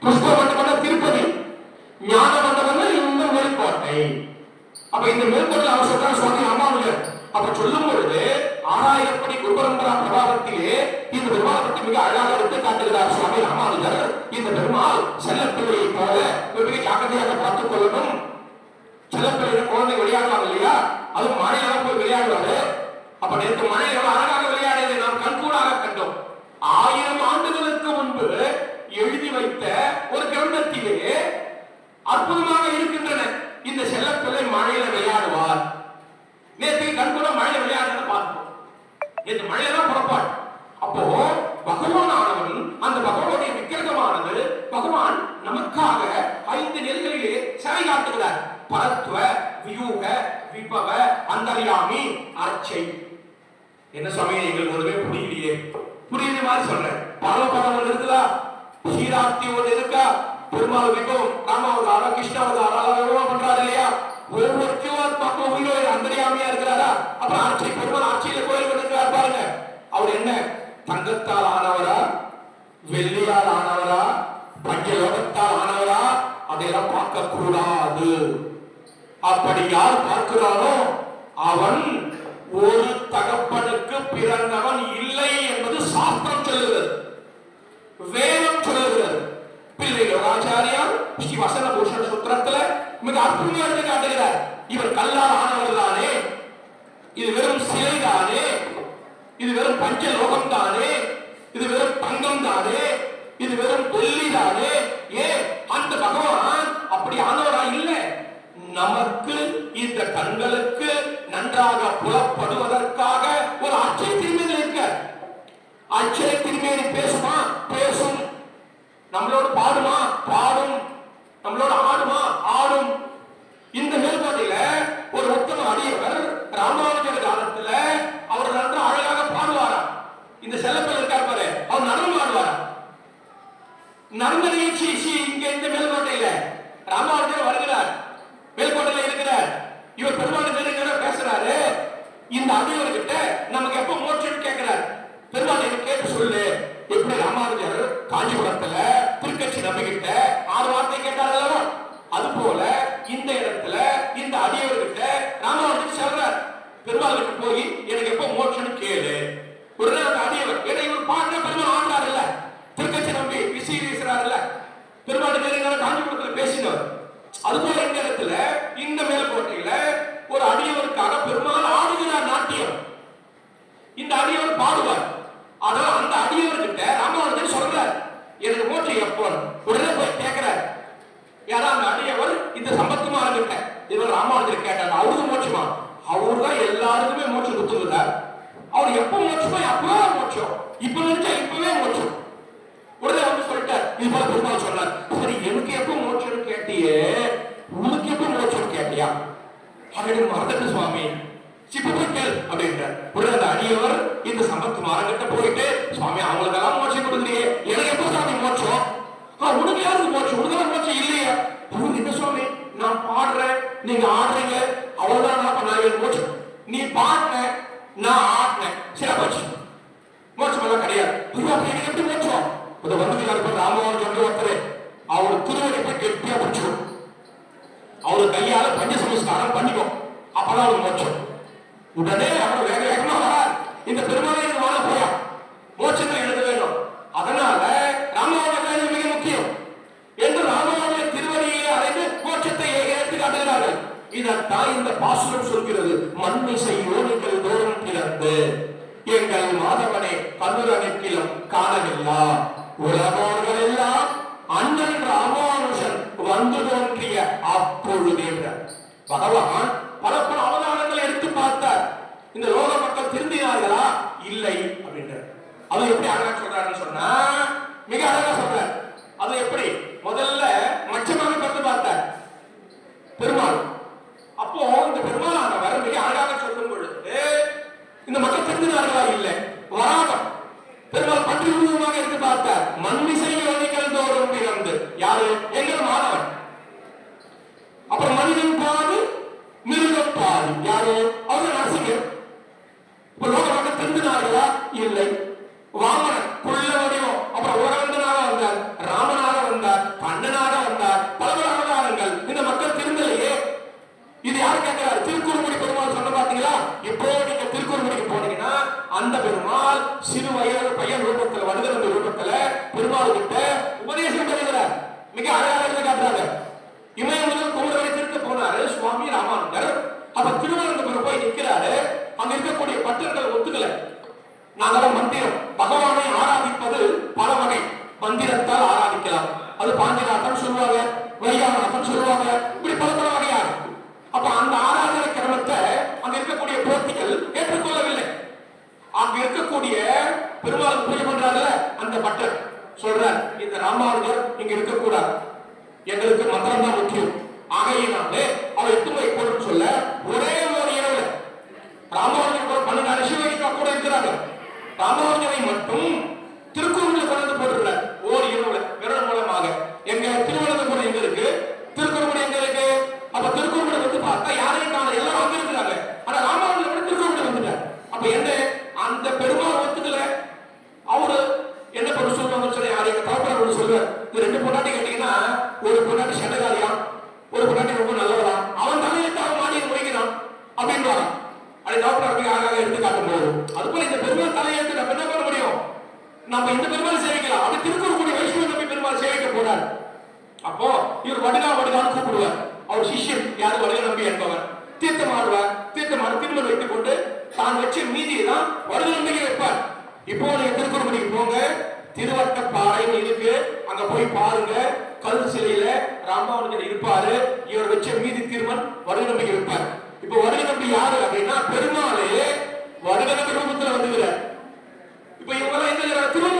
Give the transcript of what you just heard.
புஷ்ப மண்டபம் திருப்பதி, ஞான மண்டபம் இந்த மேல்கோட்டை. அப்ப இந்த மேல்கோட்டை அவர் சொல்றார் சுவாமி ராமானுஜர். அப்ப சொல்லும் பொழுது 6000 படி குருபரம்பரா பிரபாவத்திலே இந்த பெருமாளை பற்றி மிக அழகாக எடுத்து காட்டுகிறார் சுவாமி ராமானுஜர். இந்த பெருமாள் செல்லப்பிள்ளையை போல மிக ஜாக்கிரதையாக பார்த்துக் கொள்ளணும். செல்லப்பிள்ளை குழந்தை விளையாடுவாங்க இல்லையா, அது மழையாக போய் விளையாடுவாரு. அப்ப நேற்று மழையில் அழகாக விளையாடியதை நாம் கண்கூடாக கண்டோம். 1000 ஆண்டுகளுக்கு முன்பு எழுதி வைத்த ஒரு கிரந்தத்திலே அற்புதமாக இருக்கின்றன. இந்த செல்லப்பிள்ளை மழையில விளையாடுவார். நேற்று கண்கூட மழையில விளையாடுறத பார்த்தோம். நேற்று மழையில தான் புறப்பாடு. அப்போ பகவான் ஆனவன், அந்த பகவானுடைய விக்கிரகமானது பகவான் நமக்காக 5 நிலைகளிலே சிலை காட்டுகிறார். பரத்வ, வியூக, விபவ, அந்தர்யாமி, அர்ச்சை. என்ன சுவாமி எங்களுக்கு ஒண்ணுமே புரியலையே? புரியுது மாதிரி சொல்றேன். பரவபதம் ஒன்று இருக்குதா, சீராப்தி ஒன்று இருக்கா, பெருமாள் விபவம், ராமாவதாரம், கிருஷ்ணாவதாரம் விபவம் பண்றாரு இல்லையா? ஒவ்வொரு ஜீவாத்மாக்கும் உயிரோடு அந்தர்யாமியா இருக்கிறாரா? அப்புறம் ஆட்சி, பெருமாள் ஆட்சியில கோயில் பண்ணிருக்கிறார் பாருங்க. அவர் என்ன தங்கத்தால் ஆனவரா, வெள்ளியால் ஆனவரா, பஞ்சலோகத்தால் ஆனவரா? அதையெல்லாம் பார்க்க கூடாது. அப்படி யார் பார்க்கிறானோ அவன் ஒரு தகப்பனுக்கு பிறந்தவன் இல்லை என்பது சாஸ்திரம் சொல்லுகிறது, வேதம் சொல்லுகிறது. பிள்ளை யோகாச்சாரியார் ஸ்ரீ வசன பூஷண சூத்திரத்துல மிக அற்புதமாக எடுத்து காட்டுகிறார். இவர் கல்லால் ஆனவர் தானே, இது வெறும் சிலை தானே, இது வெறும் பஞ்சலோகம் தானே, இது வெறும் தங்கம் தானே, இது வெறும் வெள்ளி தானே. ஏன் அந்த பகவான் அப்படி ஆனவரா இல்லை? நமக்கு இந்த கண்களுக்கு நன்றாக புலப்படுவதற்காக ஒரு அச்சை திருமேனி இருக்க. அச்சை திருமேனி பேசுமா? பேசும். நம்மளோட பாடுமா? பாடும். நம்மளோட ஆடுமா? ஆடும். இந்த மேல்கோட்டையில ஒரு உத்தம அடியவர் ராமானுஜர் காலத்துல அவர் நன்றாக அழகாக பாடுவாரா. இந்த செல்லப்பில் இருக்கார் பாரு, அவர் நடனம் ஆடுவாரா. நடன நிகழ்ச்சி இங்க இந்த மேல்கோட்டையில ராமானுஜர் வருகிறார், மேல்கோட்டையில இருக்கிறார். இவர் பெருமாள் பேசுறாரு. இந்த அடியவர்கிட்ட நமக்கு எப்ப மோட்சம் கேட்கிறார். பெருமாள் கேட்டு சொல்லு. எப்படி ராமானுஜர் காஞ்சிபுரத்துல திருக்கட்சி நம்பிக்கிட்ட 6 வார்த்தை கேட்டார், அது போல இந்த இடத்துல இந்த அடியவர்கிட்ட ராமானுஜர் சொல்றார், பெருமாளுக்கு போய் எனக்கு எப்ப மோட்சம் கேளு. உடனே அந்த அடியவர், ஏன்னா இவர் பாடுற பெருமாள் ஆடுறாரு இல்ல, திருக்கட்சி நம்பி விசி வீசுறாரு இல்ல, பெருமாள் காஞ்சிபுரத்துல பேசினவர். அதுபோல இந்த இடத்துல இந்த மேல்கோட்டையில ஒரு அடியவருக்காக பெருமாள் ஆடுகிறார் நாட்டியம். இந்த அடியவர் பாடுவார். அதனால அந்த அடியவர்கிட்ட ராமானுஜர் சொல்றார், எனக்கு மோட்சம் எப்போ? உடனே போய் கேட்கிறார். யாரா அந்த அடியவர் இந்த சம்பத்குமார்கிட்ட இவர் ராமானுஜர் கேட்டார், அவருக்கு மோட்சமா? அவர் தான் எல்லாருக்குமே மோட்சம் கொடுத்துருந்தார். அவர் எப்ப மோட்சமோ அப்பவே மோட்சம், இப்ப நினைச்சா இப்பவே மோட்சம். உடனே வந்து சொல்லிட்டார். இது போல பெருமாள் சொன்னார், சரி எனக்கு எப்ப மோட்சம் கேட்டியே, உனக்கு எப்ப மோட்சம் கேட்டியா? அப்படின்னு மறந்துட்டு சுவாமி சிப்பை கேள் அப்படின்றார். உடனே அந்த அடியவர் இந்த சம்பத்குமாரங்கிட்ட போயிட்டு, சுவாமி அவங்களுக்கெல்லாம் மோட்சம் கொடுக்குறியே, எனக்கு எப்ப சுவாமி மோட்சம்? உனக்கு யாருக்கு மோட்சம்? உனக்கு மோட்சம் இல்லையா? அவருக்கு என்ன சுவாமி, நான் பாடுறேன், நீங்க ஆடுறீங்க, அவ்வளவுதான் நான் மோட்சம். நீ பாடுன, நான் ஆடினேன், சிறப்பாச்சு, மோட்சம் எல்லாம் கிடையாது. எனக்கு எப்படி மோட்சம்? வந்து ராமானுஜர் ஒருத்தர் அவர் திருவடி போய் கெட்டியா பிடிச்சிடும், அவரு கையால பஞ்ச சமஸ்காரம் பண்ணிக்கும், அப்பதான் அவருக்கு மோட்சம். உடனே அவர் வேக வேகமா வரார். இந்த பெருமாளை வாழ போயா, மோட்சத்தை எழுத வேணும். அதனால ராமானுஜர் மிக முக்கியம் என்று ராமானுஜர் திருவடியை அடைந்து மோட்சத்தை எடுத்து காட்டுகிறார்கள். இதத்தான் இந்த பாசுரம் சொல்கிறது. மண்மிசை யோனிகள் தோறும் பிறந்து எங்கள் மாதவனை கண்ணுரகிலும் காணவில்லா உலகோர்கள் எல்லாம் அண்ணன் ராமானுஜன் வந்து தோன்றிய அப்பொழுதே பகவான் பல பல அவதாரங்களை எடுத்து பார்த்தார். இந்த லோக மக்கள் திருந்தினார்களா? இல்லை அப்படின்ற. அது எப்படி அழகா சொல்றாருன்னு சொன்னா, மிக அழகா சொல்றார். அது எப்படி? முதல்ல மச்சமாக பிறந்து பார்த்தார் பெருமாள். அப்போ இந்த பெருமாளானவர் மிக அழகாக சொல்லும் பொழுது இந்த மக்கள் திருந்தினார்களா? இல்லை. வராகம் பெருமாள் பற்றி உருவமாக இருந்து பார்த்தார். மண்மிசை யோனிகள் தோறும் பிறந்து யாரு? எங்கள் மாணவன். அப்புறம் மனிதன் பாடு, மிருகம் பாடு, யாரு? அவர் நரசிங்கர். இப்ப லோக மக்கள் திருந்தினார்களா? இல்லை. வாமனன் குள்ள வடிவம், அப்புறம் உலகந்தனாக வந்தார், ராமனாக வந்தார், மந்திரத்தால் ஆராதிக்கலாம். அது பாஞ்சநாதம் சொல்லுவாங்க, வைகாநாதம் சொல்லுவாங்க, இப்படி பல பல வகையா. அப்ப அந்த ஆராதனை கிரமத்தை அங்க இருக்கக்கூடிய போர்த்திகள் ஏற்றுக்கொள்ளவில்லை. அங்க இருக்கக்கூடிய பெருமாள் பூஜை பண்றாருல அந்த பட்டர் சொல்றார், இந்த ராமானுஜர் இங்க இருக்கக்கூடாது, எங்களுக்கு மந்திரம் தான் முக்கியம். ஆகையினாலே அவர் எட்டுமை போடும் சொல்ல ஒரே ஒரு இரவுல ராமானுஜர் 12 சிவகிருஷ்ணா கூட இருக்கிறாங்க. ராமானுஜரை மட்டும் திருக்குறளில் கொண்டு போட்டுறார் ஓர் இரவுல விரல் மூலமாக. எங்க திருவனந்தபுரம் எங்க இருக்கு, திருக்குறள் எங்க இருக்கு? அப்ப திருக்குறள் வந்து பார்த்தா யாரையும் காண, எல்லாரும் அங்க இருக்கிறாங்க. ஆனா ராமானுஜர் திருக்குறள் வந்துட்டார். அப்ப என்ன அந்த பெருமாள் ஒத்துக்கல. அவரு என்ன பண்ண சொல்லுவாங்க சொல்லி யாரையும் தவறாக சொல்லுவார். இந்த 2 பொண்டாட்டி கேட்டீங்கன்னா ஒரு பொண்டாட்டி சண்டகாரியா, ஒரு பொண்டாட்டி ரொம்ப நல்லவரா, அவன் தலையிட்டு அவன் மாடியை முடிக்கிறான் அப்படின்னு அதை தவறாக யாராக எடுத்து காட்டும் போது அதுபோல இந்த பெருமாள் தலையெடுத்து நம்ம என்ன பண்ண முடியும்? நம்ம இந்த பெருமாள் சேவிக்கலாம். அப்படி திருக்குறள் வைஷ்ணவ நம்பி பெருமாள் சேவிக்க போறார். அப்போ இவர் வடுகான்னு கூப்பிடுவார். அவர் சிஷ்யன் யாரு? வடுக நம்பி என்பவர். தீர்த்தமாடுவார். தீர்த்தமாடு திருமணம் வைத்துக் கொண்டு தான் வச்ச மீதியை தான் வடுக நம்பிக்கை வைப்பார். இப்போ நீங்க திருக்குறளுக்கு போங்க, திருவட்டப்பாறைன்னு இருக்கு, அங்க போய் பாருங்க. கல் சிலையில ராமானுஜர் இருப்பாரு. இவர் வச்ச மீதி திருமண் வடுக நம்பிக்கை வைப்பார். இப்ப வடுக நம்பி யாரு அப்படின்னா பெருமாளே வடுக நம்பி ரூபத்துல வந்துகிறார். இப்ப இவங்க எல்லாம் என்ன